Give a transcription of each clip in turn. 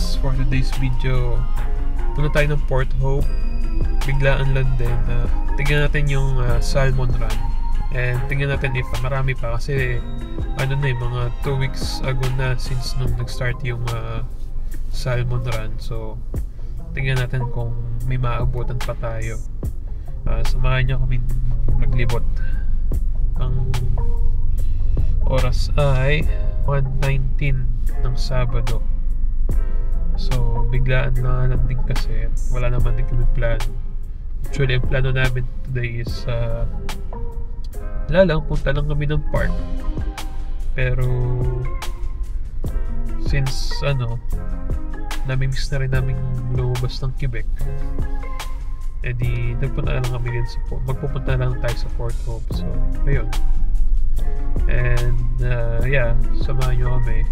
guys, for today's video, punta tayo ng Port Hope. Biglaan lang din. Tingnan natin yung salmon run. And tingnan natin if marami pa kasi ano na mga 2 weeks ago na since nung nag-start yung salmon run. So tingnan natin kung may maabutan pa tayo. Samahan niyo kami maglibot. Ang oras ay 1:19 ng Sabado. So biglaan lang din kasi wala naman din kami plano. Actually ang plano namin today is punta lang kami ng park. Pero since namimiss na rin namin lumabas ng Quebec, edi nagpunta lang kami din magpupunta lang tayo sa Port Hope. So ayun. And samahan nyo kami.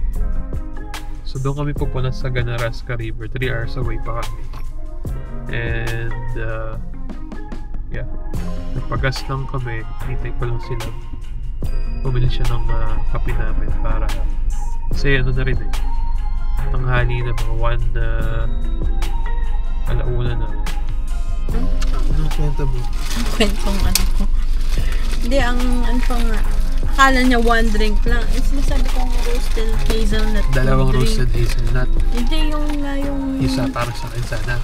So doon kami pupunta sa Ganarasca River. 3 hours away pa kami. And nagpagas lang kami. Hinintay ko lang sila. Bumili siya ng kape namin para kasi na rin tanghali na mga 1 alauna na. Anong kwento mo? Kwentong ko. Hindi, ang nga. Akala niya 1 drink lang. Sinasabi kong roasted hazelnut. 2 roasted hazelnut. Hindi, yung isa para sa akin sana.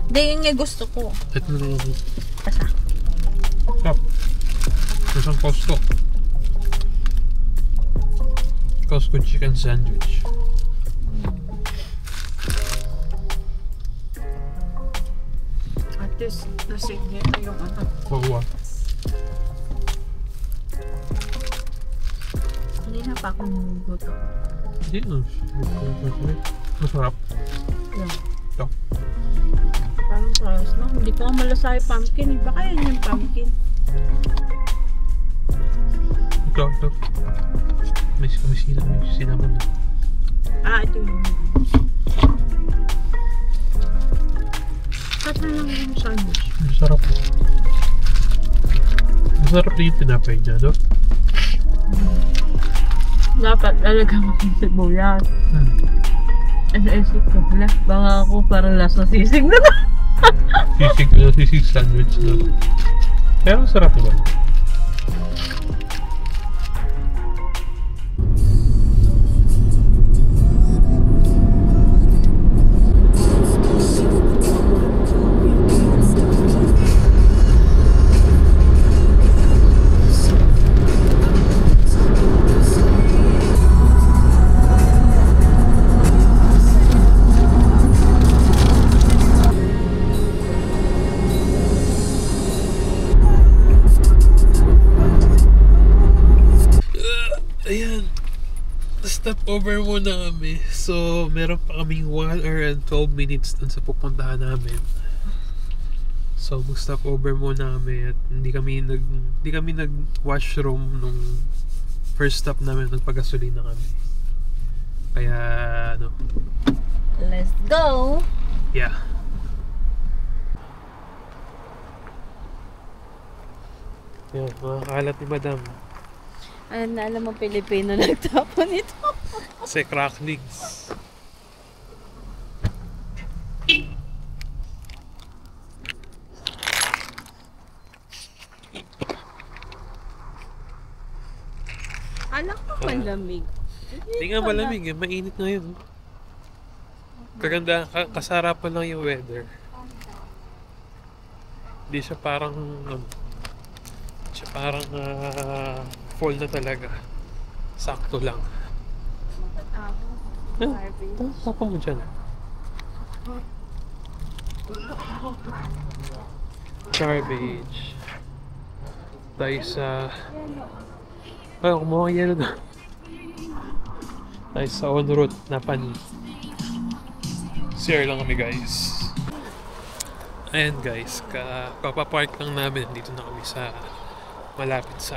Hindi, yung nga gusto ko. Ito na lang. Asa? Stop. Isang Costco chicken sandwich. At least, nasignet na yung Wawa. Hindi na pa akong guto. Hindi na. Masarap. Yeah. Ito. Parang parang no? Hindi ko malasa yung pumpkin. Baka yan yung pumpkin. Ito. May cinnamon na. Ito yung cut na lang yung sandwich. Masarap. Masarap din yung tinapay niya, no? Dapat talaga makisibuyas. Isip ko, baka ako parang lasa sisig na na. Sisig sandwich na. Pero masarap naman. Ayan, stop over muna kami. So, meron pa kaming 1 hour and 12 minutes dun sa pupuntahan namin. So, mag-stop over muna kami at hindi kami nag-washroom nung first stop namin, nagpagasolina kami. Kaya, Let's go! Yeah. Yan, mga kalat ni Madam. Alam mo, Pilipino nagtapon ito. Kasi cracklings. Alam ko malamig. Hindi nga malamig mainit na yun. Kaganda, kasarapan lang yung weather. Hindi siya parang fall na talaga. Sakto lang. Sapa mo dyan. Garbage. Tayo sa kumuha yelo na. Tayo sa on route na pani. Share lang kami guys. Ayan guys, kapapark lang namin. Dito na kami sa malapit sa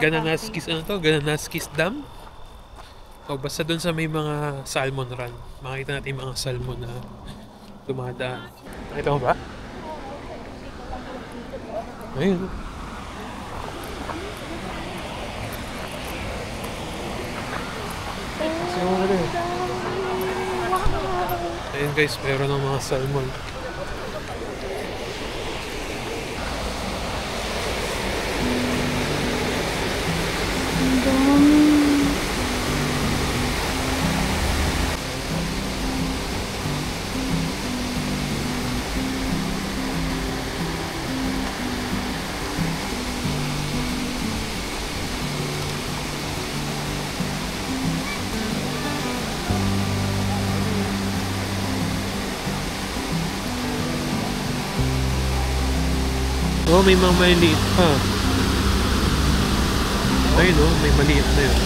Gananaskis Gananaskis Dam. O basta dun sa may mga salmon run. Makita natin yung mga salmon na dumadaan. Nakita mo ba? Ayun. Ayun guys, meron ng mga salmon. Ang dami. Oh, may mga maliit pa. Ayun oh, may maliit na yun.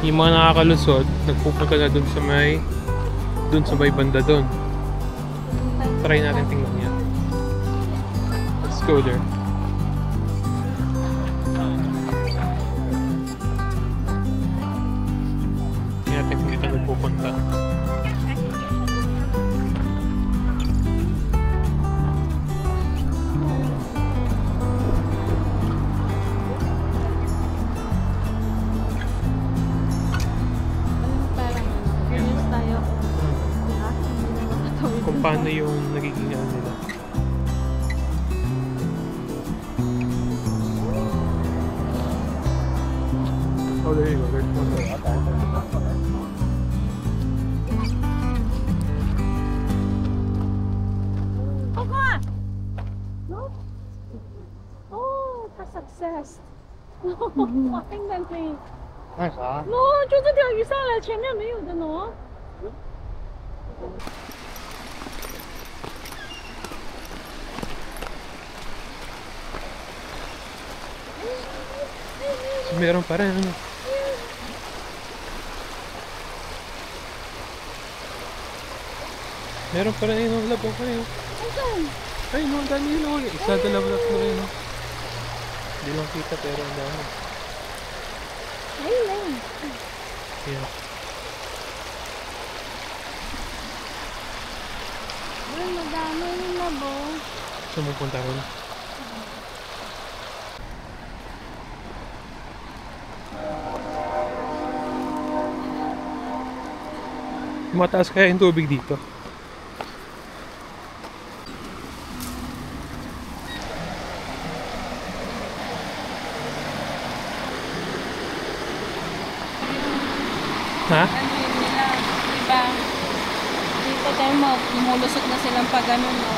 Yung mga nakakalusot, nagpupunta na dun sa may banda dun. Try natin tingnan yan. Let's go there. Tingnan natin kung dito nagpupunta. Kung paano yung nagiging ano nila. Oh, there you go. There's one there. No? Oh,它 success。哇，冰蛋可以。那啥？ no，就这条鱼上来，前面没有的呢。 So, meron pa rin ano. Meron pa rin yung labo pa rin. Ay no, ang dami yun. Isa, dalawa na rin. Hindi lang kita pero ang dami. Ayun. Yeah. Ay, madami yung labo. Sumupunta ron. Mataas kaya yung tubig dito. Ha? Ano yun nila, diba? Dito tayo lumulusot na silang pag ano, no?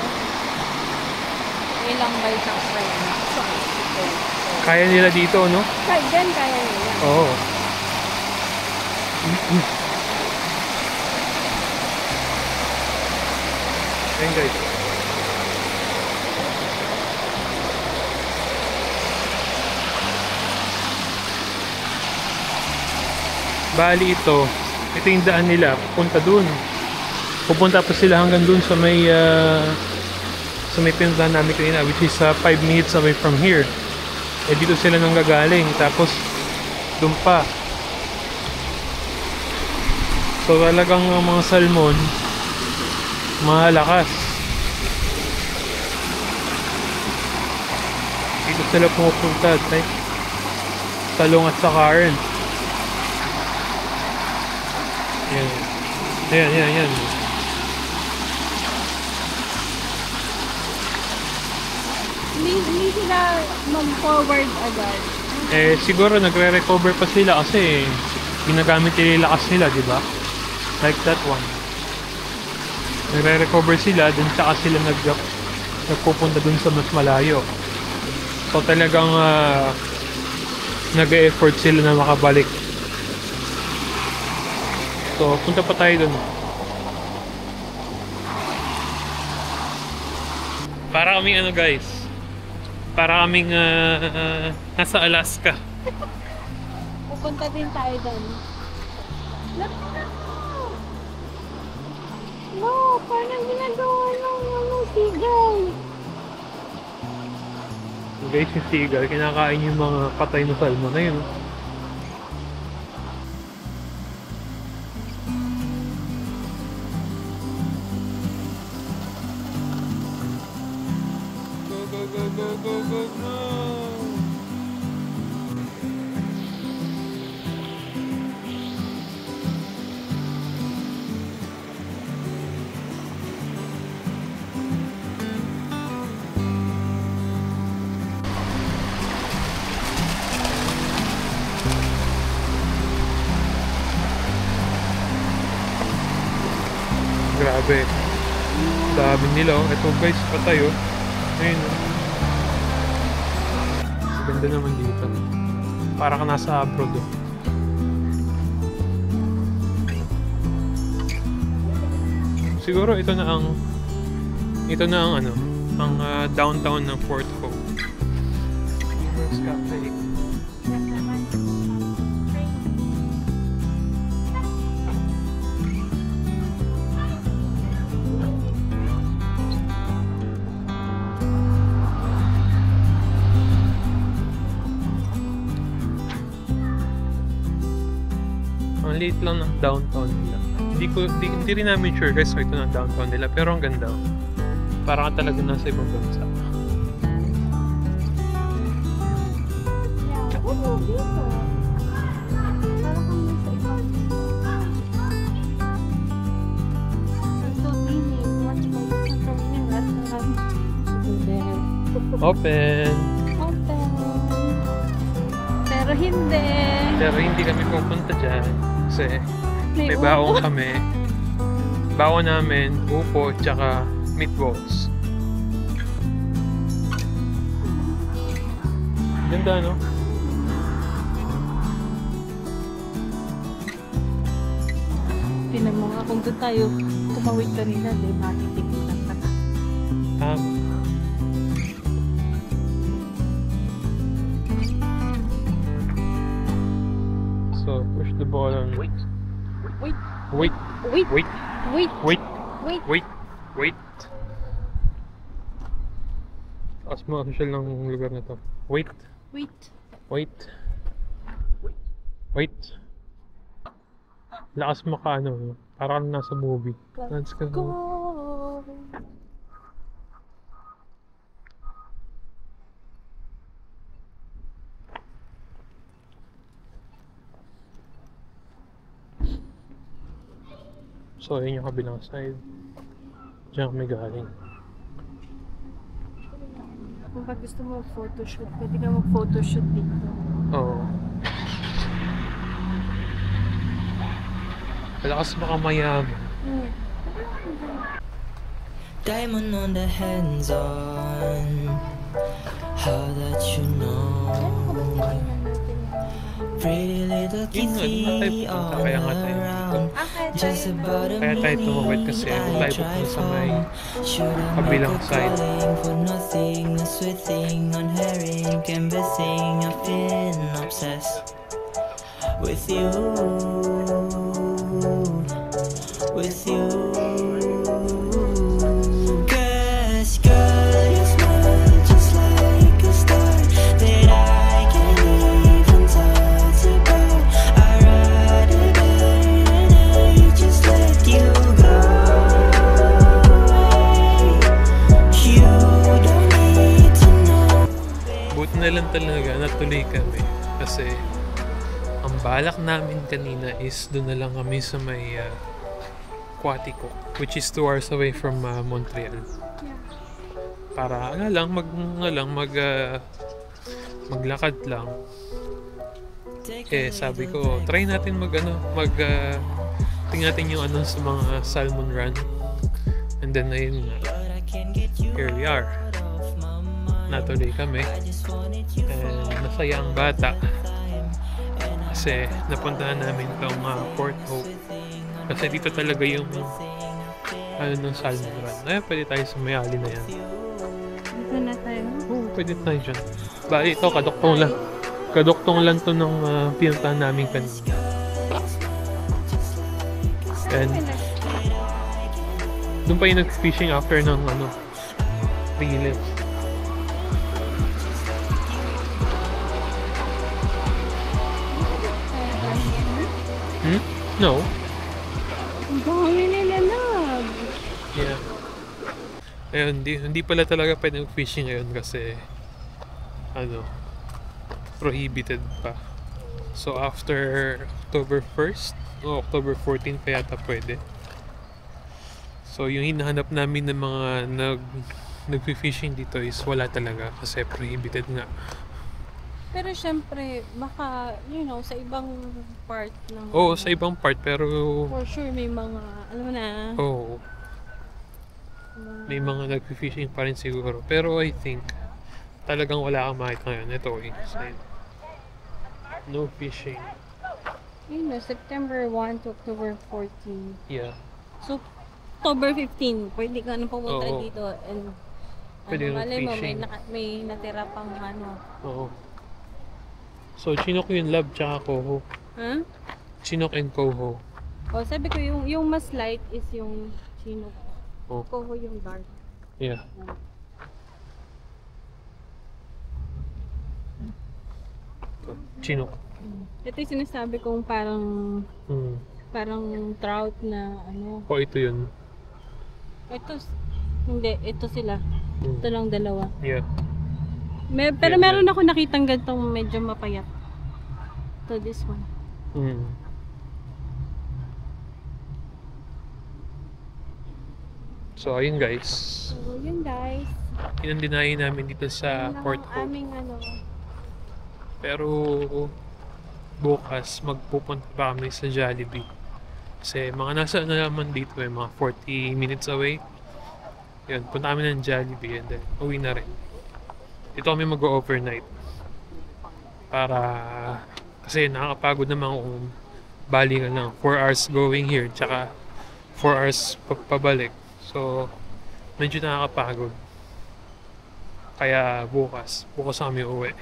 Ilang bite ang friend. Kaya nila dito, no? Kahit dyan, kaya nila. Oo. Ayun guys. Bali ito yung daan nila, pupunta dun. Pupunta pa sila hanggang dun sa may pinuntahan namin kanina, which is 5 minutes away from here. Eh dito sila nang gagaling, tapos dun pa. So talagang mga salmon malakas. Dito sila pumupunta, like talong at sa current. Yan. Hindi sila mag-forward agad. Eh siguro nagre-recover pa sila kasi ginagamit nila lakas nila, di ba? Like that one. Nagre-recover sila, dun saka sila nagpupunta dun sa mas malayo. So talagang nag-e-effort sila na makabalik. So, punta pa tayo dun. Para kaming ano guys, para kaming nasa Alaska. Pupunta din tayo doon. No, parang ginagawa ng seagull. Guys, yung seagull, kinakain yung mga patay na salmon na yun. Go. Grabe. Dami nila. Ito guys, patay oh. Ayun oh. Ganda naman dito. Para ka nasa abroad oh. Siguro ito na ang ano, ang downtown ng Port Hope. First cafe. Ang liit lang ng downtown nila. Hindi rin namin sure guys kung ito ng downtown nila, pero ang ganda. Parang ka talaga nasa ibang bansa. Yeah, oo, dito. Parang kami sa ibang. So, Dini, watch mo sa Tony restaurant. Open! Open. Pero hindi. Pero hindi kami pupunta dyan kasi may baon kami. Baon namin, upo, tsaka meatballs. Ganda, no? Tinan mo nga kung doon tayo tumawid kanina, di makikitikitan ka na. Tama. So, push the ball on. Wait. Wait. Wait. Wait. Wait. Wait. Wait. Wait. Wait. Wait. Taas mo official ng lugar na to. Wait. Wait. Wait. Wait. Lakas mo ka ano. Parang nasa movie. Let's go. Go. So, yun yung kabilang side. Diyan kami galing. Kung pag gusto mo mag-photoshoot, pwede ka mag-photoshoot dito. Oo. Lakas mo ka mayaman. Diamond on the hands on. How that you know. Pretty little Yun nga, doon nga tayo kitty pupunta. all Kaya nga tayo dito. around. Just about a Kaya tayo tumawid minute kasi I doon tayo try pupunta sa may from. kabilang side. For nothing, a sweet thing on herring can be thing. I've been obsessed with you. With you. Cause girl, you smile just like a star that I can't even touch about. I'd rather die than I just let you go away. You don't need to know. Buti na lang talaga natuloy kami. Kasi ang balak namin kanina is doon na lang kami sa may Quatico, which is 2 hours away from Montreal. Para maglakad lang. Eh sabi ko, try natin tingnan natin yung ano sa mga salmon run. And then ayun nga, here we are. Natuloy kami. And masaya ang bata. Kasi napuntahan namin itong Port Hope. Kasi dito talaga yung ano ng salmon run. Ay, pwede tayo sa Mayali na yan. Dito na tayo. Oo, pwede tayo dyan. Bali, ito, kaduktong lang. Kaduktong lang to ng pinuntahan namin kanina. And, doon pa yung nag-fishing after ng prelim. No. Ang dami nila lag. Yeah. Ayun, hindi pala talaga pwede mag-fishing ngayon kasi prohibited pa. So after October 1st o October 14 pa yata pwede. So yung hinahanap namin ng mga nag-fishing dito is wala talaga kasi prohibited nga. Pero syempre, baka, sa ibang part ng... Oo, sa ibang part pero... For sure, may mga, alam mo na... Oo. May mga nag-fishing pa rin siguro. Pero I think, talagang wala kang makita ngayon. Ito, sign. No fishing. September 1 to October 14. Yeah. So, October 15, pwede ka na pumunta Oo. dito and... Pwede malay mo, fishing. may natira pang Oo. So, Chinook yung lab tsaka Coho. Ha? Chinook and Coho. O, sabi ko, yung mas light is yung Chinook. Oh. Coho yung dark. Yeah. Chinook. Ito yung sinasabi kong parang trout na O, ito yun. Ito, hindi. Ito sila. Ito lang dalawa. Yeah. Pero meron ako nakitang gantong medyo mapayat. To this one. So, ayun guys. So, yun guys. Yun ang dinayin namin dito sa Yun lang Port ang Hope. aming Pero bukas magpupunta pa kami sa Jollibee. Kasi mga nasa naman dito mga 40 minutes away. Yun, punta kami ng Jollibee and then uwi na rin. Dito kami mag-overnight. Para kasi nakakapagod naman kung bali ka lang 4 hours going here tsaka 4 hours pabalik. So medyo nakakapagod. Kaya bukas kami uwi.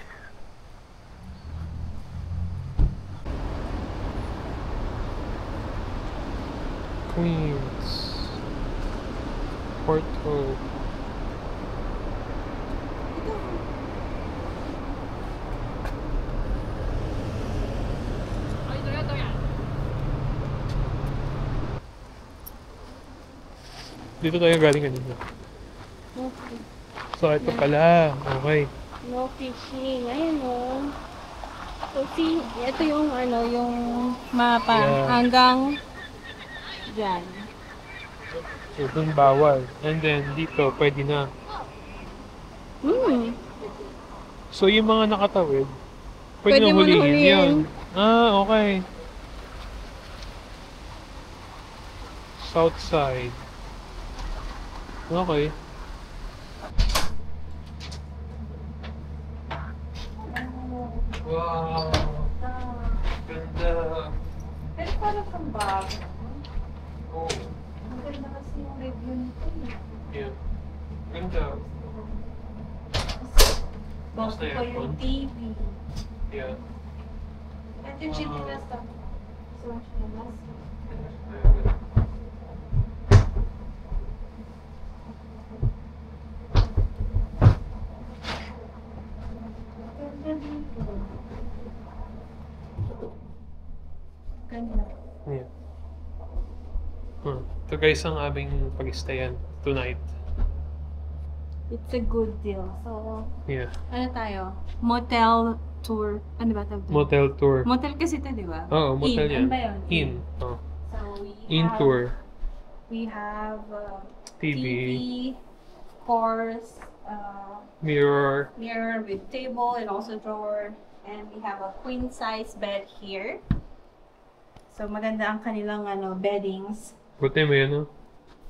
Queens, Port Hope. Dito tayo galing kanina. Okay. So ito pala, okay. No fishing. Ayun o. So see, ito yung yung mapa. Yeah. Hanggang dyan. So dun bawal. And then dito pwede na. So yung mga nakatawid, pwede Pwede mo na na hulihin hulihin. yun. Ah, okay. South side. Okay. Wow! Ganda! Pero parang kang bag. Oh, Ang ganda kasi yung review nito. yeah. Ganda. Bago Basta pa yung aircon. TV. Yeah. Ito yung chinelas to. So, chinelas. Ganda dito. Ganda. Yeah. Ito guys ang aming pag-stayan tonight. It's a good deal. So, Yeah. ano tayo? Motel tour. Ano ba tawag doon? Motel tour. Motel kasi ito, di ba? Oo, motel In. yan. Ano ba yun? In. Oh. So, we In have, tour. We have TV. course, Mirror. mirror with table and also drawer. And we have a queen size bed here. So, maganda ang kanilang beddings. Buti may ano.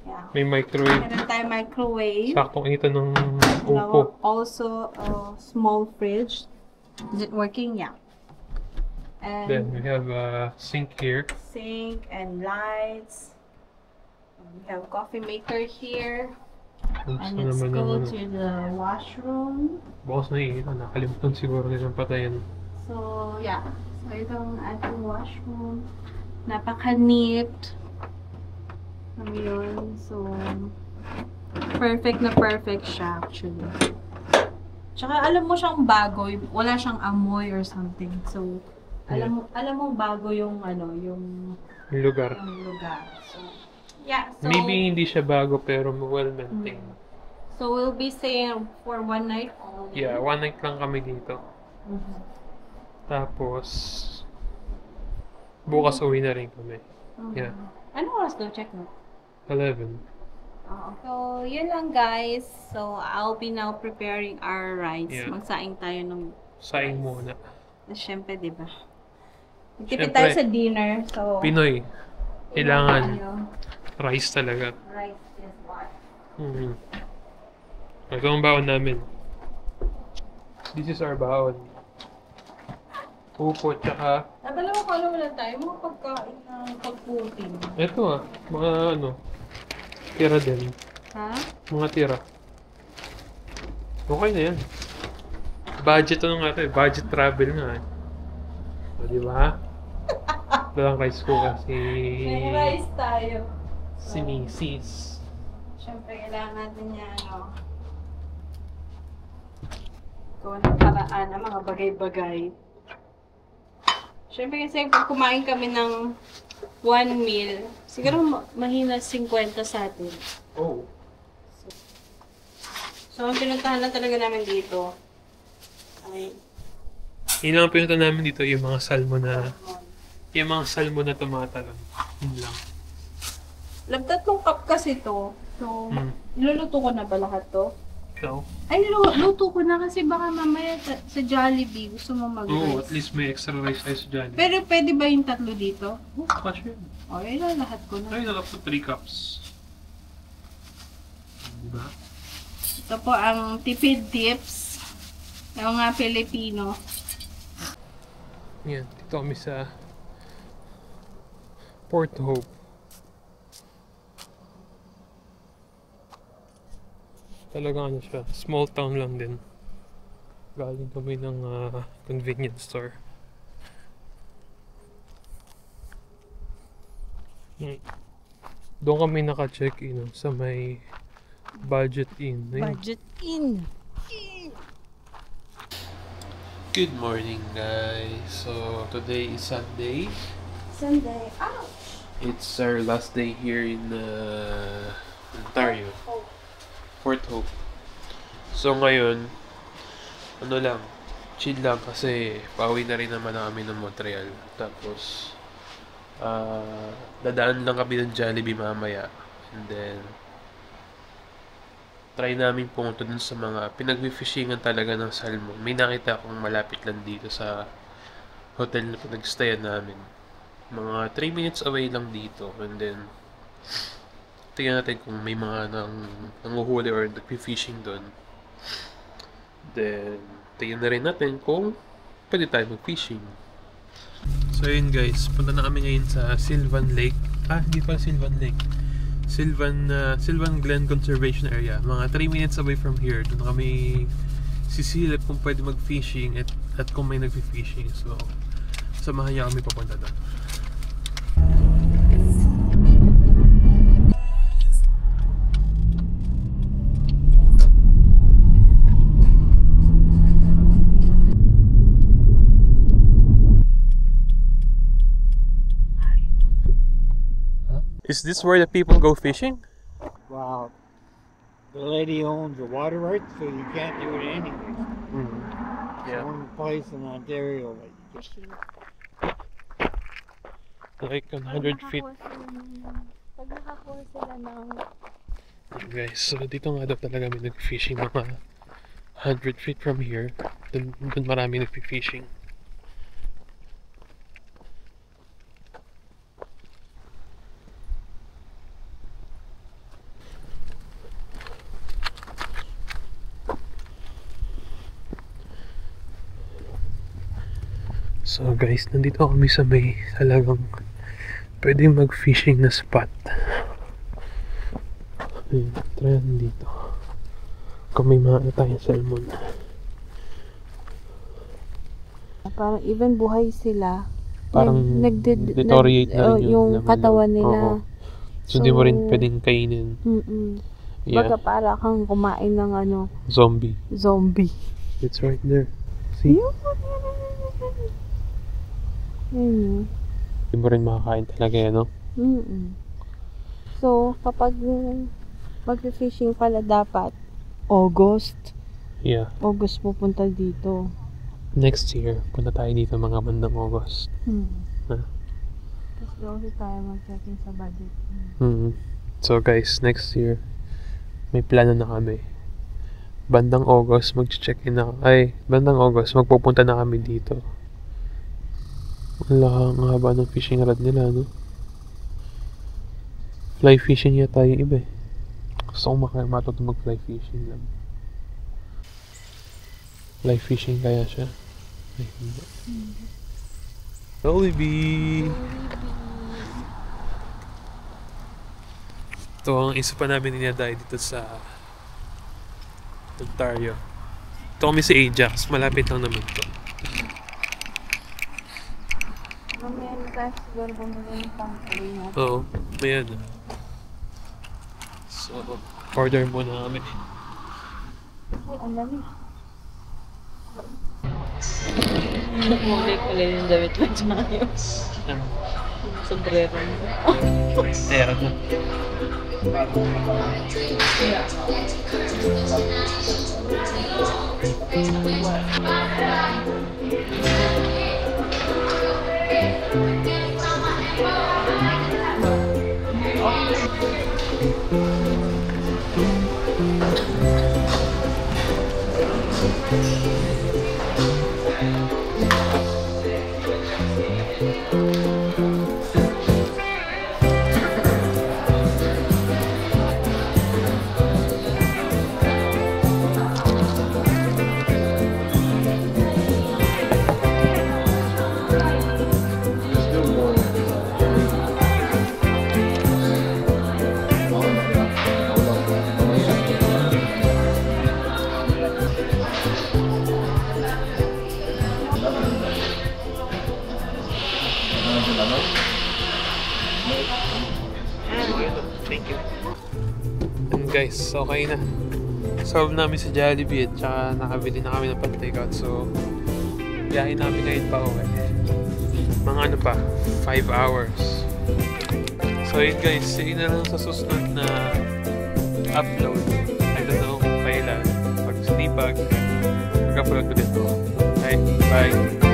Yeah. May microwave. Meron tayong microwave. Saktong ito ng upo. Also, a small fridge. Is it working? Yeah. Then we And have a sink here. sink and lights. We have coffee maker here. Oops, And ano let's naman go yung ano. to the washroom. Bukas na yun. Nakalimutan siguro nilang patayin. So, yeah. So, ito ang ating washroom. Napaka-neat. Ano yun? So, perfect na perfect siya actually. Tsaka alam mo siyang bago. Wala siyang amoy or something. So, alam mo bago yung ano, yung Lugar. lugar. So, yeah. So, Maybe hindi siya bago pero well-maintained. So, we'll be staying for one night only. Yeah, one night lang kami dito. Mhm. Tapos, bukas uwi na rin kami. Yeah. Ano oras daw? Check mo. 11. So, yun lang guys. So, I'll be now preparing our rides. Yeah. Magsaing tayo ng... Saing muna. Siyempre, di ba? Magtipid Siyempre. tayo sa dinner. So, Pinoy. Kailangan. Ano, Rice talaga. rice is what? Ito ang baon namin. This is our baon. Upo, tsaka... Dalawa ko alam lang tayo. Mga pagkain ng pagputin. Ito mga ano, tira din. Ha? Mga tira. Okay na yan. Budget ano nga ito eh. Budget travel nga eh. O, di ba? Dalang rice ko kasi... May rice tayo. Si Mrs. Siyempre, kailangan natin niya, ano... gawa ng paraan ang mga bagay-bagay. Siyempre kasi pag kumain kami ng one meal, siguro mahina 50 sa atin. Oh. So, ang pinuntahan lang talaga namin dito ay Yun lang ang pinunta namin dito, yung mga salmon na tumatalon. Yun lang. labdatlong cup kasi to. So, niluluto ko na ba lahat to? So, Ay, luto ko na kasi baka mamaya sa Jollibee gusto mo mag-rice. at least may extra rice tayo sa Jollibee. Pero pwede ba yung tatlo dito? Cash yun. O, yun lahat ko na. Ay, up to 3 cups. Diba? Ito po ang tipid tips ng mga Pilipino. Yan, dito kami sa Port Hope. Talaga ano siya, small town lang din. Galing kami ng convenience store. Doon kami naka-check-in sa may Budget Inn. Ayun. Budget in. Good morning guys. So today is Sunday. Sunday. Ouch! It's our last day here in Ontario. Port Hope. So ngayon, ano lang, chill lang kasi pauwi na rin naman kami ng Montreal. Tapos, dadaan lang kami ng Jollibee mamaya. And then, try namin pumunta dun sa mga pinag-fishingan talaga ng salmon. May nakita akong malapit lang dito sa hotel na pinag-stayan namin. Mga 3 minutes away lang dito. And then, tingnan natin kung may mga nanguhuli or nag-fishing doon. Then, tingnan na rin natin kung pwede tayo mag-fishing. So yun guys, punta na kami ngayon sa Sylvan Lake. Hindi pa Sylvan Lake. Sylvan Glen Conservation Area. Mga 3 minutes away from here. Doon kami sisilip kung pwede mag-fishing at kung may nag-fishing. So, samahan niya kami papunta doon. Is this where the people go fishing? Wow. The lady owns the water rights, so you can't do it anyway. Yeah. Only place in Ontario that you Like 100 feet. Pag nakakuha sila ng... Guys, so dito nga daw talaga may nag-fishing mga 100 feet from here. Doon marami nag-fishing. So guys, nandito kami sa may talagang pwede mag-fishing na spot. Ayun, try natin dito. Kung may mga tayong salmon. Parang even buhay sila. Parang deteriorate na rin yung laman katawan loob. nila. Oo. So, hindi mo rin pwedeng kainin. Baga Yeah. para kang kumain ng Zombie. zombie. It's right there. See? Yun. Hindi mo rin makakain talaga yan, no? So, kapag mag-fishing pala dapat August. Yeah. August pupunta dito. Next year, punta tayo dito mga bandang August. Ha? Tapos doon tayo mag-checking sa budget. So guys, next year, may plano na kami. Bandang August, mag-check-in na. Bandang August, magpupunta na kami dito. Ang haba ng fishing rod nila, no? Fly fishing yata yung iba eh. Gusto ko matuto mag-fly fishing lang. Fly fishing kaya siya? Ay, hindi. Jollibee! Ito ang isa pa namin ninadayo dito sa Ontario. Ito kami sa Ajax. Malapit lang naman ito. Mamaya na tayo siguro bumili ng pang-uwi natin. Oo, may ano. So, order muna kami. Ay, ang lamig. Nakulay ko lang yung damit mo tayo. Sombrero mo. Ayan na. Thank you. And guys, okay na. Solve namin sa Jollibee at saka nakabili na kami ng pan-takeout. So, biyahin namin ngayon pa uwi. Mga ano pa, 5 hours. So yun guys, see na lang sa susunod na upload. I don't know kung kailan. Pag sinipag, mag-upload ko dito. Okay, bye!